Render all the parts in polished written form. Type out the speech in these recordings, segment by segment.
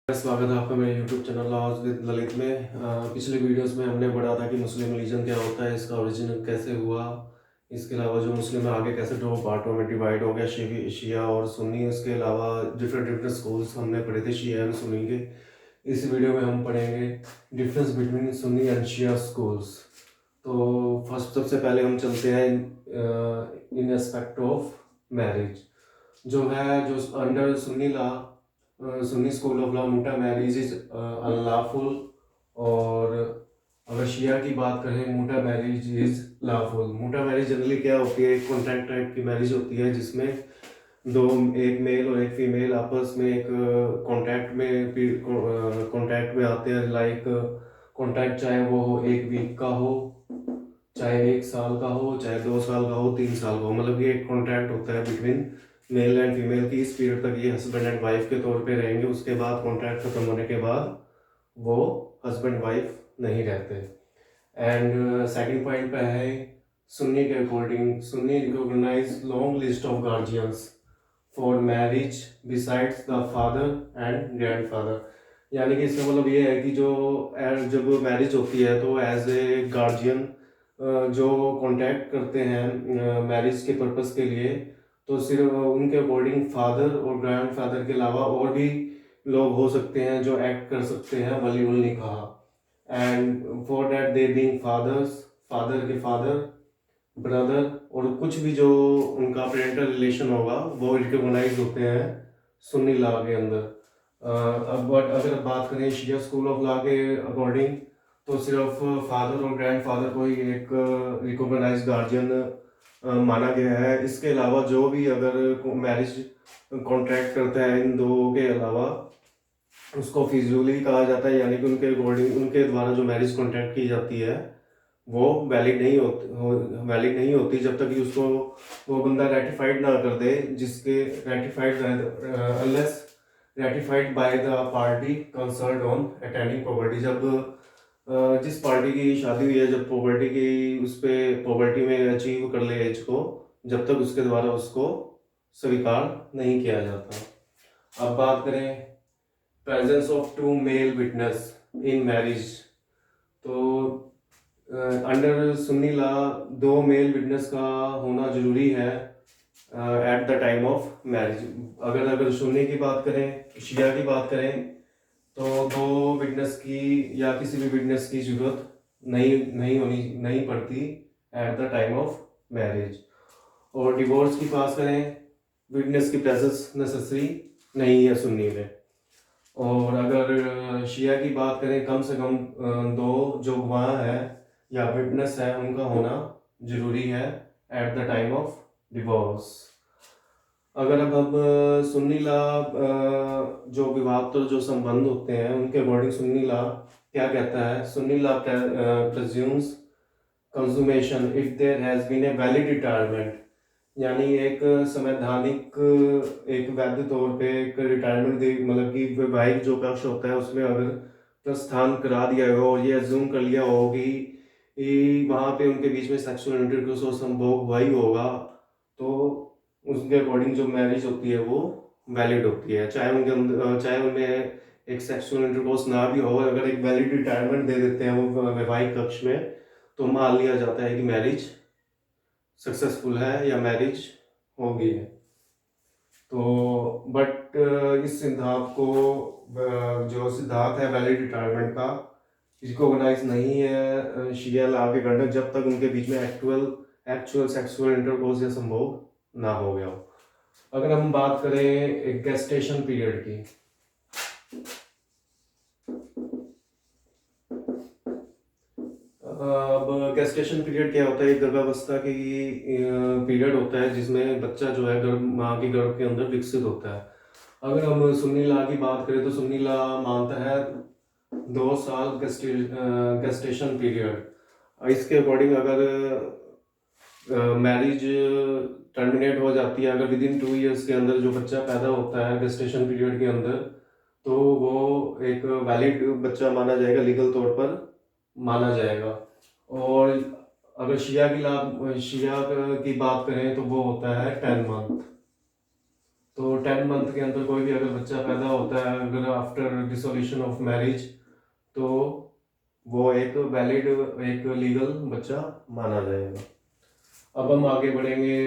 स्वागत है आपका मेरे YouTube channel laws with Lalit में। पिछले वीडियोस में हमने पढ़ा था कि मुस्लिम रिलीजन क्या होता है, इसका ओरिजिन कैसे हुआ, इसके अलावा जो मुस्लिम आगे कैसे दो पार्टों में डिवाइड हो गया, शिया और सुन्नी। इसके अलावा डिफरेंट डिफरेंट स्कूल्स हमने पढ़े थे शिया एंड सुन्नी के। इस वीडियो में हम पढ़ेंगे difference between Sunni and Shia schools. तो फर्स्ट सबसे पहले हम चलते हैं इन एस्पेक्ट ऑफ मैरिज। जो है जो under Sunni law, Sunni school of law, muta marriage is unlawful. और अगर शिया की बात करें, muta marriage is lawful. Muta marriage generally क्या होती है, एक कॉन्ट्रैक्ट टाइप की मैरिज होती है जिसमें एक मेल और एक फीमेल आपस में एक कॉन्ट्रैक्ट में आते हैं। लाइक कॉन्ट्रैक्ट चाहे वो हो 1 वीक का हो, चाहे 1 साल का हो, चाहे 2 साल का हो, 3 साल का हो, मतलब ये एक कॉन्ट्रैक्ट होता है बिटवीन मेल एंड फीमेल की। इस पीरियड तक ये हस्बैंड एंड वाइफ के तौर पे रहेंगे। उसके बाद कॉन्ट्रैक्ट खत्म होने के बाद वो हस्बैंड वाइफ नहीं रहते। एंड सेकंड पॉइंट पे है सुन्नी के according, Sunni recognise long list of guardians for marriage besides the father and grandfather. यानी कि इसका मतलब ये है कि जो जब मैरिज होती है तो एज ए गार्जियन जो कॉन्टैक्ट करते हैं मैरिज के पर्पस के लिए, तो सिर्फ उनके अकॉर्डिंग फादर और ग्रैंड फादर के अलावा और भी लोग हो सकते हैं जो एक्ट कर सकते हैं वली उल निकाह। And for that they being fathers, father के फादर, ब्रदर और कुछ भी जो उनका पेरेंटल रिलेशन होगा वो रिकॉग्नाइज होते हैं सुन्नी लॉ के अंदर। अब बट अगर बात करें शिया स्कूल ऑफ लॉ के अकॉर्डिंग, तो सिर्फ फादर और ग्रैंड फादर को ही एक रिकॉग्नाइज गार्जियन माना गया है। इसके अलावा जो भी अगर मैरिज कॉन्ट्रैक्ट करता है इन दो के अलावा, उसको फिजूली कहा जाता है। यानी कि उनके अकॉर्डिंग, उनके द्वारा जो मैरिज कॉन्ट्रैक्ट की जाती है वो वैलिड नहीं होती जब तक कि उसको वो बंदा रेटिफाइड ना कर दे, जिसके ratified unless ratified by the party concerned on attending property. जब जिस पार्टी की शादी हुई है, जब प्रॉपर्टी की उस पर प्रॉपर्टी में अचीव कर ले एज को, जब तक उसके द्वारा उसको स्वीकार नहीं किया जाता। अब बात करें presence of two male witness in marriage, तो under Sunni law 2 male witness का होना जरूरी है at the time of marriage. अगर सुन्नी की बात करें, शिया की बात करें, तो 2 विटनेस की या किसी भी विटनेस की जरूरत नहीं पड़ती eight the time of marriage. और डिवोर्स की बात करें, विटनेस की प्रेजेंस नेसेसरी नहीं है सुन्नी में। और अगर शिया की बात करें, कम से कम 2 जो गवाह है या विटनेस है उनका होना जरूरी है at the time of divorce. अगर अब हम सुन्नी लॉ जो विवाहोत्तर जो संबंध होते हैं उनके अकॉर्डिंग सुन्नी लॉ क्या कहता है, Sunni law presumes consummation if there has been a valid retirement. यानी एक संवैधानिक, एक वैध तौर पे एक रिटायरमेंट, मतलब कि वैवाहिक जो पक्ष होता है उसमें अगर प्रस्थान करा दिया हो और ये अज्यूम कर लिया हो कि वहाँ पे उनके बीच में सेक्सुअल इंटरकोर्स और संभोग वही होगा, तो उसके अकॉर्डिंग जो मैरिज होती है वो वैलिड होती है। चाहे उनके अंदर, चाहे उनमें एक सेक्सुअल इंटरकोर्स ना भी हो, अगर एक वैलिड रिटायरमेंट दे देते हैं वो वैवाहिक पक्ष में, तो मान लिया जाता है कि मैरिज सक्सेसफुल है या मैरिज हो गई है। तो बट इस सिद्धांत को, जो सिद्धांत है वैलिड रिटायरमेंट का, रिकॉग्नाइज नहीं है शिया लॉ के अंडर जब तक उनके बीच में एक्चुअल सेक्सुअल इंटरकोर्स या संभोग ना हो गया हो। अगर हम बात करें गेस्टेशन पीरियड की, अब गेस्टेशन पीरियड क्या होता है, गर्भावस्था की पीरियड होता है जिसमें बच्चा जो है माँ के गर्भ के अंदर विकसित होता है। अगर हम सुन्नी लॉ की बात करें तो सुन्नी लॉ मानता है 2 साल गेस्टेशन पीरियड। इसके अकॉर्डिंग अगर मैरिज टर्मिनेट हो जाती है, अगर विद इन 2 इयर्स के अंदर जो बच्चा पैदा होता है गेस्टेशन पीरियड के अंदर, तो वो एक वैलिड बच्चा माना जाएगा, लीगल तौर पर माना जाएगा। और अगर शिया की बात करें तो वो होता है 10 मंथ। तो 10 मंथ के अंदर कोई भी अगर बच्चा पैदा होता है अगर आफ्टर डिसोल्यूशन ऑफ मैरिज, तो वो एक वैलिड एक लीगल बच्चा माना जाएगा। अब हम आगे बढ़ेंगे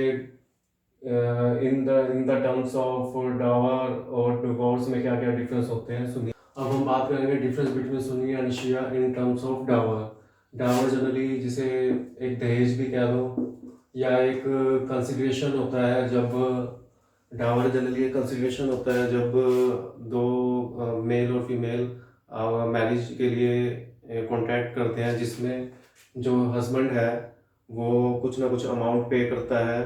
in the terms of Dawar और डिवोर्स में क्या क्या डिफरेंस होते हैं सुनिए। अब हम बात करेंगे difference between Sunni and Shia in terms of dower. Dower generally जिसे एक दहेज भी कह दो या एक कंसिडरेशन होता है, जब डावर जनरली एक कंसिडरेशन होता है जब दो मेल और फीमेल मैरिज के लिए कॉन्ट्रैक्ट करते हैं, जिसमें जो हस्बैंड है वो कुछ ना कुछ अमाउंट पे करता है,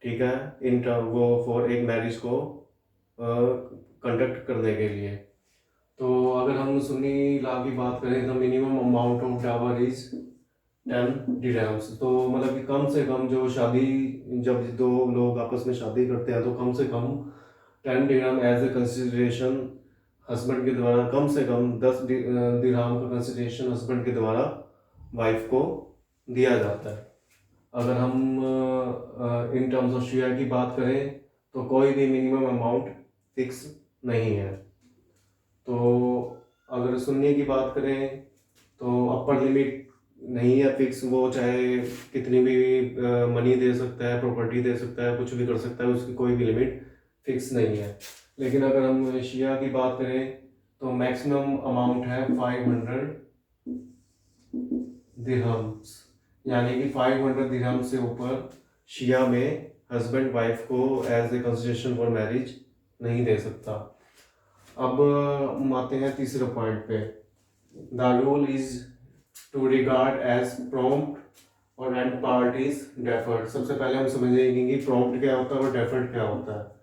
ठीक है, इन टर्म वो फॉर एक मैरिज को कंडक्ट करने के लिए। तो अगर हम सुन्नी लॉ की बात करें तो minimum amount of Dawar is 10 डिरहम्स। तो मतलब कि कम से कम जो शादी, जब दो लोग आपस में शादी करते हैं तो कम से कम 10 डिरहम एज ए कंसिडरेशन हस्बैंड के द्वारा, कम से कम 10 दिरहम का कंसिडरेशन हस्बैंड के द्वारा वाइफ को दिया जाता है। अगर हम इन टर्म्स ऑफ शिया की बात करें तो कोई भी मिनिमम अमाउंट फिक्स नहीं है। तो अगर सुन्नी की बात करें तो अपर लिमिट नहीं है फिक्स, वो चाहे कितनी भी मनी दे सकता है, प्रॉपर्टी दे सकता है, कुछ भी कर सकता है, उसकी कोई भी लिमिट फिक्स नहीं है। लेकिन अगर हम शिया की बात करें तो मैक्सिमम अमाउंट है 500 दिरहम्स, यानी कि 500 दिरहम से ऊपर शिया में हस्बैंड वाइफ को as a consideration for marriage नहीं दे सकता। अब हम आते हैं तीसरे पॉइंट पे। The rule is to regard as prompt और एंड पार्ट इज डेफर्ड। सबसे पहले हम समझेंगे कि प्रॉम्प्ट क्या होता है और डेफर्ड क्या होता है।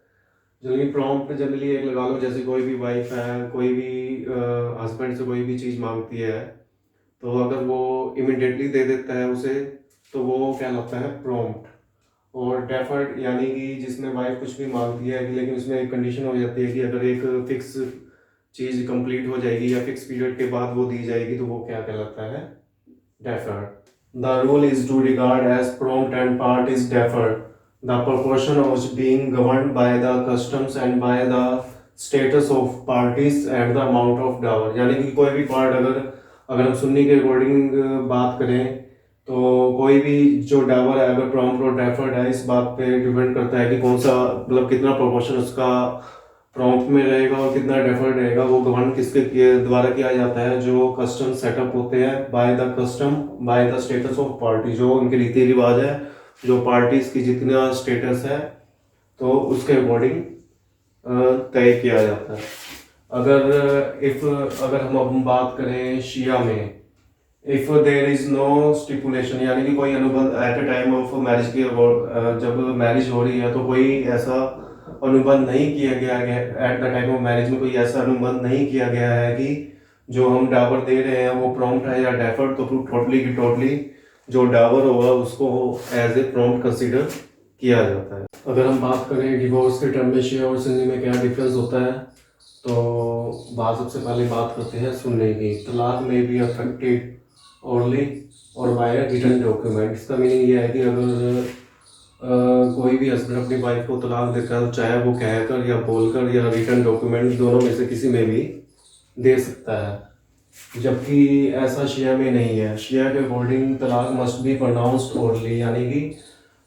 जनरली प्रॉम्प्ट जनरली एक लगा लो, जैसे कोई भी वाइफ है, कोई भी हस्बैंड से कोई भी चीज़ मांगती है, तो अगर वो इमिडिएटली दे देता है उसे, तो वो क्या लगता है प्रॉम्प्ट। और डेफर्ड यानी कि जिसमें वाइफ कुछ भी मांगती है लेकिन उसमें एक कंडीशन हो जाती है कि अगर एक फिक्स चीज़ कंप्लीट हो जाएगी या फिक्स पीरियड के बाद वो दी जाएगी, तो वो क्या कहलाता है deferred। The rule is to regard as prompt and part is deferred. The proportion was being governed by the customs and by the status of parties and the amount of dower। यानी कि कोई भी part अगर हम सुन्नी के according बात करें तो कोई भी जो डावर है अगर प्रॉम्प्ट और डेफर्ड है, इस बात पे डिपेंड करता है कि कौन सा मतलब कितना प्रोपोर्शन उसका प्रॉम्प्ट में रहेगा और कितना डेफर्ड रहेगा। वो गवर्न किसके द्वारा किया जाता है, जो कस्टम सेटअप होते हैं by the custom by the status of party, जो उनके रीति रिवाज है, जो पार्टीज की जितना स्टेटस है तो उसके अकॉर्डिंग तय किया जाता है। अगर हम अब बात करें शिया में, if there is no stipulation यानी कि कोई अनुबंध at a time of marriage की, जब मैरिज हो रही है तो कोई ऐसा अनुबंध नहीं किया गया है, at the time of marriage में कोई ऐसा अनुबंध नहीं किया गया है कि जो हम डावर दे रहे हैं वो प्रॉम्प्ट है या डेफर्ड, तो टोटली की टोटली जो डावर होगा उसको एज ए प्रॉम्प्ट कंसीडर किया जाता है। अगर हम बात करें डिवोर्स के टर्म में शिया और सुन्नी में क्या डिफरेंस होता है, तो सबसे पहले बात करते हैं सुन्नी की। तलाक में भी अफेक्टेड ओरली और बाय रिटन डॉक्यूमेंट। इसका मीनिंग ये है कि अगर कोई भी हस्बैंड अपनी वाइफ को तलाक देता है, चाहे वो कहकर या बोलकर या रिटन डॉक्यूमेंट दोनों में से किसी में भी दे सकता है, जबकि ऐसा शिया में नहीं है। शिया के अकॉर्डिंग तलाक मस्ट बी प्रोनाउंस्ड ओरली, यानी कि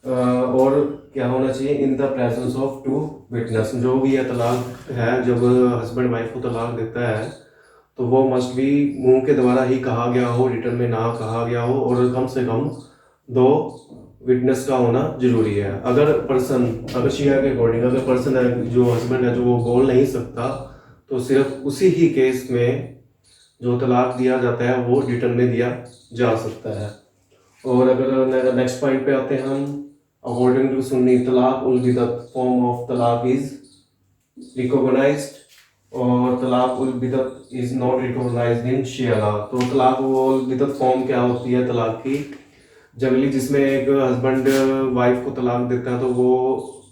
और क्या होना चाहिए, in the presence of 2 witness. जो भी यह तलाक है, जब हस्बैंड वाइफ को तलाक देता है तो वो मस्ट बी मुंह के द्वारा ही कहा गया हो, रिटर्न में ना कहा गया हो, और कम से कम 2 विटनेस का होना जरूरी है। अगर शिया के अकॉर्डिंग अगर पर्सन है, जो हस्बैंड है, जो वो बोल नहीं सकता, तो सिर्फ उसी ही केस में जो तलाक दिया जाता है वो रिटर्न में दिया जा सकता है। और अगर नेक्स्ट पॉइंट पे आते हैं हम, according to Sunni talaq ul biddat form of talaq is recognised और talaq ul biddat is not recognised in Shia law. तो तलाक उल बिदअत फॉर्म क्या होती है तलाक की, जनरली जिसमें एक हस्बैंड वाइफ को तलाक देता है तो वो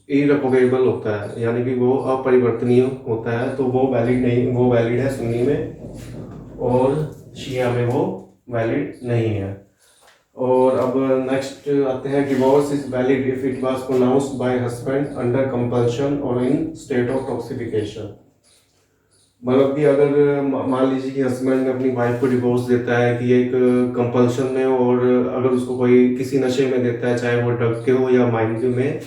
इररिकोवेबल होता है, यानी कि वो अपरिवर्तनीय होता है, तो वो वैलिड है सुन्नी में और शिया में वो वैलिड नहीं है। और अब नेक्स्ट आते हैं, divorce is valid if it was pronounced bye husband under compulsion और इन स्टेट ऑफ टॉक्सिफिकेशन। मतलब कि अगर मान लीजिए कि हस्बैंड अपनी वाइफ को डिवोर्स देता है कि एक कंपल्शन में, और अगर उसको कोई किसी नशे में देता है, चाहे वो ड्रग के हो या माइंड के में,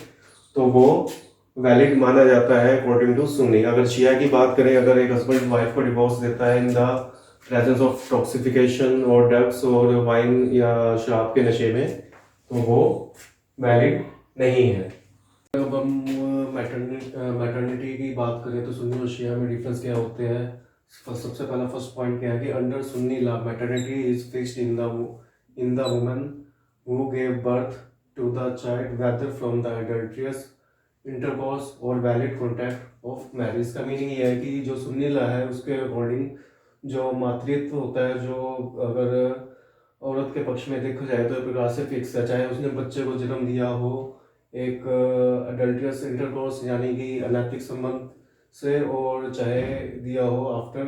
तो वो वैलिड माना जाता है अकॉर्डिंग टू सुन्नी। अगर शिया की बात करें, अगर एक हस्बैंड वाइफ को डिवोर्स देता है इन द प्रेजेंस ऑफ टॉक्सिफिकेशन और ड्रग्स और वाइन या शराब के नशे में, तो वो वैलिड नहीं है। अब हम मैटरनिटी की बात करें तो सुन्नी और शिया में डिफरेंस क्या होते हैं। सबसे पहला फर्स्ट पॉइंट क्या है कि under Sunni law maternity is fixed in the woman who gave birth to the child whether from the adulterous intercourse और वैलिड कॉन्टैक्ट ऑफ मैरिज। का मीनिंग ये है कि जो सुन्नी लॉ है उसके अकॉर्डिंग जो मातृत्व होता है, जो अगर औरत के पक्ष में देखा जाए तो एक प्रकार से फिक्स है, चाहे उसने बच्चे को जन्म दिया हो एक अडल्ट्रियस इंटरकोर्स यानी कि अनैतिक संबंध से, और चाहे दिया हो आफ्टर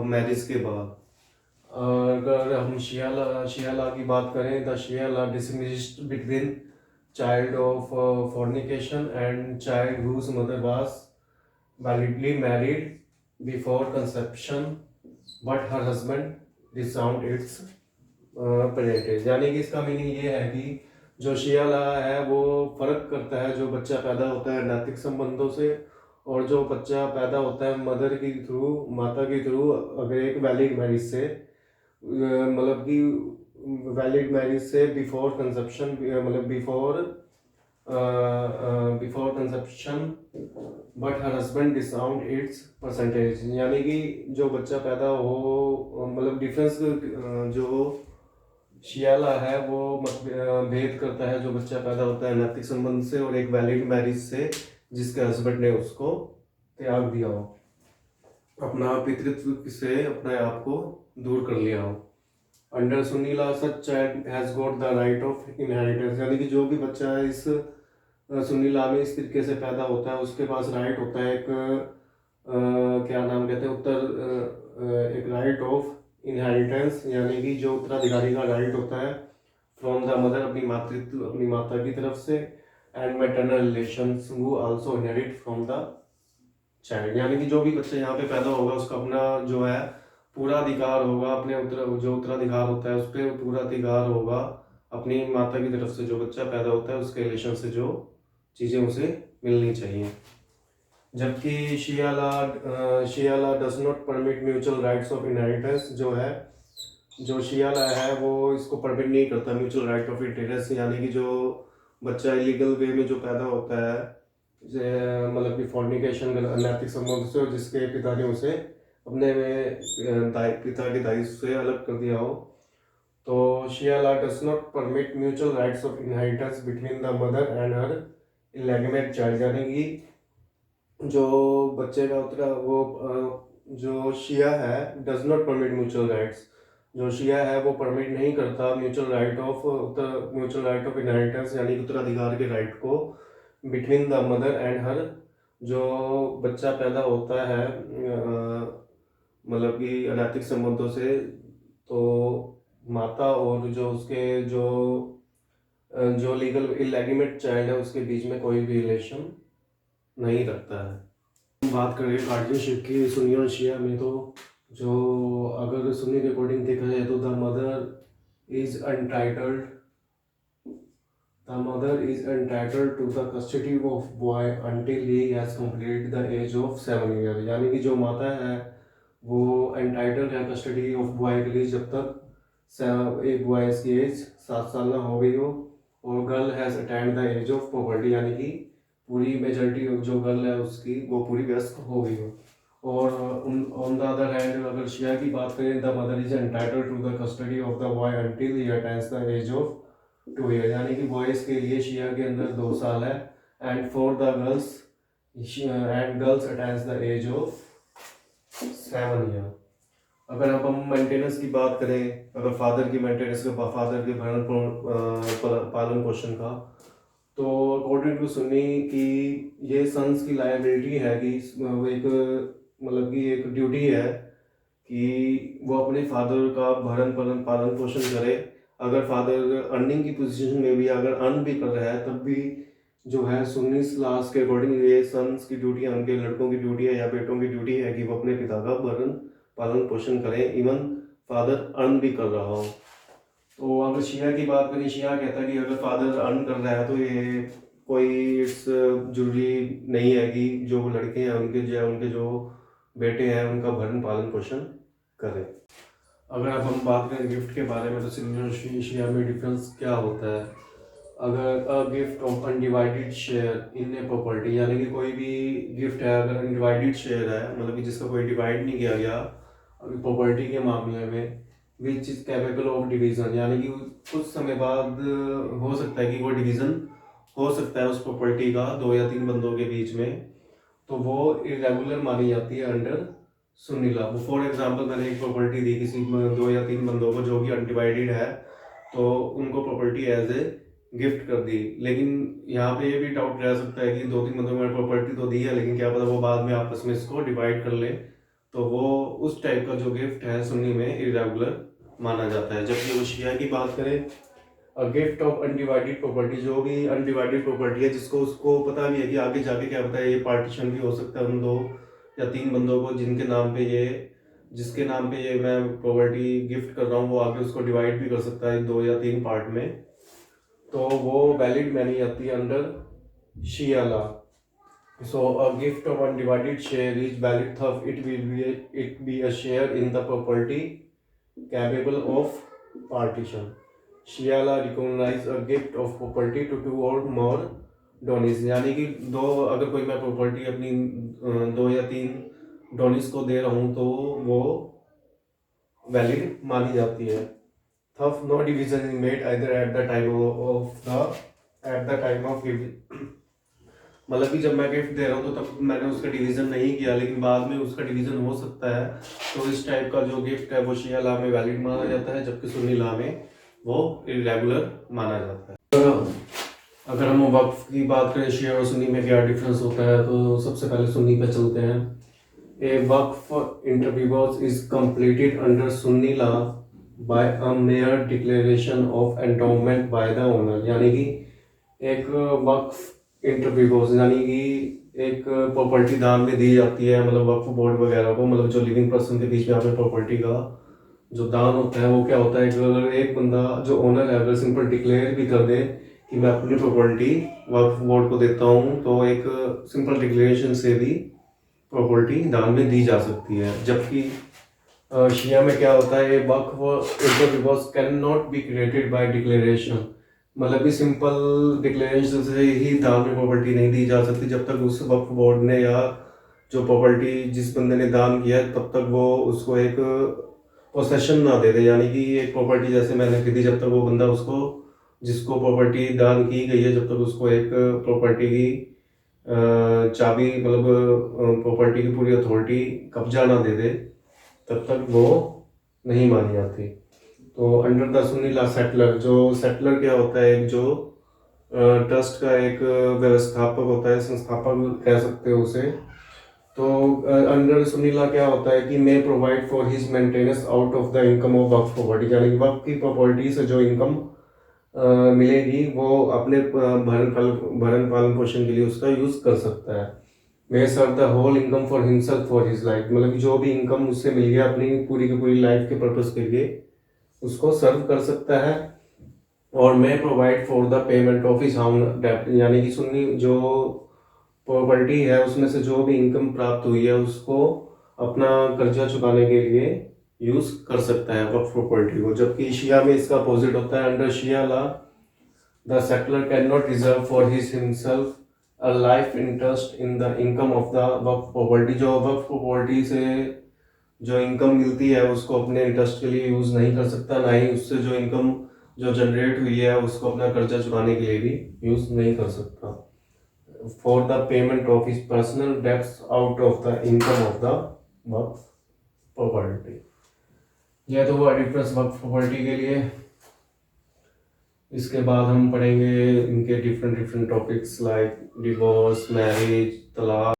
मैरिज के बाद। अगर हम शिया लॉ की बात करें, the Shia law distinguished between child of fornication and child whose mother was validly married before conception but her husband disowned its parentage। यानी कि इसका मीनिंग ये है कि जो शिया लॉ है वो फर्क करता है जो बच्चा पैदा होता है नैतिक संबंधों से, और जो बच्चा पैदा होता है मदर की थ्रू, माता के थ्रू, अगर एक वैलिड मैरिज से, मतलब कि वैलिड मैरिज से बिफोर कंसेप्शन, मतलब before conception but her husband disowned its percentage. यानी कि जो बच्चा पैदा हो, मतलब डिफरेंस जो शियाला है वो भेद करता है जो बच्चा पैदा होता है नैतिक संबंध से और एक वैलिड मैरिज से जिसके हस्बैंड ने उसको त्याग दिया हो, अपना पितृत्व से अपने आप को दूर कर लिया हो। Under Sunni law such child has got the right of inheritance. यानी कि जो भी बच्चा है इस सुन्नी लॉ में इस तरीके से पैदा होता है उसके पास राइट होता है एक क्या नाम कहते हैं एक राइट ऑफ इनहेरिटेंस, यानी कि जो उत्तराधिकारी का राइट होता है फ्रॉम द मदर, अपनी माता की तरफ से, एंड मैटरनल रिलेशंस वो also inherit from the child. यानी कि जो भी बच्चा यहाँ पे पैदा होगा उसका अपना जो है पूरा अधिकार होगा, अपने जो उत्तराधिकार होता है उस पर पूरा अधिकार होगा अपनी माता की तरफ से। जो बच्चा पैदा होता है उसके रिलेशन से जो चीज़ें उसे मिलनी चाहिए। जबकि Shia law does not permit mutual rights of inheritance. जो है जो शिया लॉ है वो इसको परमिट नहीं करता म्यूचुअल राइट ऑफ इनहेरिटेंस, यानी कि जो बच्चा इलीगल वे में जो पैदा होता है, मतलब कि फॉर्निकेशन अनैतिक संबंध से, और जिसके पिता ने उसे अपने में पिता के दायित्व से अलग कर दिया हो, तो Shia law does not permit mutual rights of inheritance between the mother and her illegitimate child. यानी कि जो बच्चे का जो शिया है does not permit mutual rights, जो शिया है वो परमिट नहीं करता म्यूचुअल राइट ऑफ इनहेरिटेंस यानी कि उत्तराधिकार के राइट को बिटवीन द मदर एंड हर। जो बच्चा पैदा होता है मतलब कि अनैतिक संबंधों से, तो माता और जो उसके जो लीगल इलेगिमेट चाइल्ड है उसके बीच में कोई भी रिलेशन नहीं रखता है। बात करें गार्डियनशिप की सुन्नी और शिया में, तो जो अगर सुन्नी के अकॉर्डिंग देखा जाए तो the mother is entitled to the custody of boy until he has completed the age of 7 year. यानी कि जो माता है वो एंटाइटल्ड है कस्टडी ऑफ बॉय के लिए जब तक एक बॉय की एज 7 साल ना हो गई हो, और girl has attend the age of puberty, यानी कि पूरी मेजॉरिटी जो गर्ल है उसकी वो पूरी व्यस्त हो गई हो। और ऑन द अदर हैंड अगर शिया की बात करें, the mother is entitled to the custody of the boy until he attends the age of 2 year. यानी कि बॉयज़ के लिए शिया के अंदर 2 साल है, and for the girls attends the age of 7 year. अगर अब हम मेंटेनेंस की बात करें, अगर फादर की मेंटेनेंस का, फादर के पालन पोषण का, तो अकॉर्डिंग टू सुन्नी की ये सन्स की लायबिलिटी है कि एक मतलब कि एक ड्यूटी है कि वो अपने फादर का पालन पोषण करे अगर फादर अर्निंग की पोजीशन में भी अगर अर्न भी कर रहा है तब भी जो है सुन्नी लॉज के अकॉर्डिंग ये सन्स की ड्यूटी है, उनके लड़कों की ड्यूटी है या बेटों की ड्यूटी है कि वो अपने पिता का भरण पालन पोषण करें, इवन फादर अर्न भी कर रहा हो। तो अगर शिया की बात करें, शिया कहता है कि अगर फादर अर्न कर रहा है तो ये कोई इट्स जरूरी नहीं है कि जो लड़के हैं उनके जो बेटे हैं उनका भरण पालन पोषण करें। अगर अब हम बात करें गिफ्ट के बारे में तो सुन्नी और शिया में डिफरेंस क्या होता है। अगर a gift of undivided share in a property, यानी कि कोई भी गिफ्ट है अगर अनडिवाइडेड शेयर है, मतलब कि जिसका कोई डिवाइड नहीं किया गया प्रॉपर्टी के मामले में, which is capable of division, यानी कि कुछ समय बाद हो सकता है कि वो डिवीजन हो सकता है उस प्रॉपर्टी का 2 या 3 बंदों के बीच में, तो वो इरेगुलर मानी जाती है under Sunni law. For example मैंने एक प्रॉपर्टी दी किसी 2 या 3 बंदों को जो कि अनडिवाइडेड है, तो उनको प्रॉपर्टी एज ए गिफ्ट कर दी। लेकिन यहाँ पे ये भी डाउट रह सकता है कि 2-3 बंदों को मैंने प्रॉपर्टी तो दी है, लेकिन क्या पता वो बाद में आपस में इसको डिवाइड कर ले, तो वो उस टाइप का जो गिफ्ट है सुन्नी में इरेगुलर माना जाता है। जबकि वो शिया की बात करें, गिफ्ट ऑफ अनडिवाइडेड प्रॉपर्टी, जो भी अनडिवाइडेड प्रॉपर्टी है जिसको उसको पता भी है कि आगे जाके क्या पता है ये पार्टीशन भी हो सकता है उन 2 या 3 बंदों को जिसके नाम पे ये मैं प्रॉपर्टी गिफ्ट कर रहा हूँ, वो आगे उसको डिवाइड भी कर सकता है 2 या 3 पार्ट में, तो वो वैलिड मानी जाती है under Shia law. So a gift of undivided share is valid thus it be a share in the property capable of partition. Shia law recognize a gift of property to 2 or more donee's, यानी कि अगर कोई मैं property अपनी 2 या 3 donee's को दे रहा हूँ तो वो वैलिड मानी जाती है। Thus no division is made either at the time of मतलब कि जब मैं गिफ्ट दे रहा हूँ तो तब मैंने उसका डिवीजन नहीं किया, लेकिन बाद में उसका डिवीजन हो सकता है, तो इस टाइप का जो गिफ्ट है वो शिया लॉ में वैलिड माना जाता है, जबकि सुन्नी लॉ में वो इरेगुलर माना जाता है। अगर हम वक्फ की बात करें शिया और सुन्नी में क्या डिफरेंस होता है, तो सबसे पहले सुन्नी पे चलते हैं। A waqf inter vivos is completed under Sunni law by a mere declaration of endowment by the owner, यानी कि एक वक्फ इंटरव्यूज यानी कि एक प्रॉपर्टी दान में दी जाती है, मतलब वक्फ बोर्ड वगैरह को, मतलब जो लिविंग पर्सन के बीच में आपने प्रॉपर्टी का जो दान होता है वो क्या होता है, अगर एक बंदा जो ओनर है अगर सिंपल डिक्लेयर भी कर दे कि मैं अपनी प्रॉपर्टी वक्फ बोर्ड को देता हूँ, तो एक सिंपल डिक्लेरेशन से भी प्रॉपर्टी दान में दी जा सकती है। जबकि शिया में क्या होता है, waqf inter vivos can not be created by declaration, मतलब कि सिंपल डिक्लेरेशन से ही दान में प्रॉपर्टी नहीं दी जा सकती जब तक उस वक्फ बोर्ड ने या जो प्रॉपर्टी जिस बंदे ने दान किया तब तक वो उसको एक पोसेशन ना दे दे, यानी कि एक प्रॉपर्टी जैसे मैंने की थी, जब तक वो बंदा उसको जिसको प्रॉपर्टी दान की गई है जब तक उसको एक प्रॉपर्टी की चाबी, मतलब प्रॉपर्टी की पूरी अथॉरिटी कब्जा ना दे दे, तब तक वो नहीं मानी जाती। तो under the Sunni law settler, जो सेटलर क्या होता है, एक जो ट्रस्ट का एक व्यवस्थापक होता है, संस्थापक कह सकते हो उसे, तो अंडर सुन्नी लॉ क्या होता है कि may provide for his maintenance out of the income of Waqf property, यानी कि वक्फ की प्रॉपर्टी से जो इनकम मिलेगी वो अपने भरण पालन पोषण के लिए उसका यूज कर सकता है। May serve the whole income for himself for his life, मतलब कि जो भी इनकम उससे मिल गया अपनी पूरी की पूरी लाइफ के पर्पज के लिए उसको सर्व कर सकता है। और may provide for the payment of his house डेब्ट, यानी कि सुन्नी जो प्रॉपर्टी है उसमें से जो भी इनकम प्राप्त हुई है उसको अपना कर्जा चुकाने के लिए यूज कर सकता है वक्फ प्रॉपर्टी को। जबकि शिया में इसका अपोजिट होता है। Under Shia law the settler cannot reserve for his himself a life interest in the income of the waqf property, जो वक्फ प्रॉपर्टी से जो इनकम मिलती है उसको अपने इंटरेस्ट के लिए यूज नहीं कर सकता, ना ही उससे जो इनकम जो जनरेट हुई है उसको अपना कर्जा चुकाने के लिए भी यूज नहीं कर सकता। For the payment of his personal debts out of the income of the waqf property. यह तो हुआ डिफरेंस वक्फ प्रॉपर्टी के लिए। इसके बाद हम पढ़ेंगे इनके different topics like divorce, marriage, तलाक।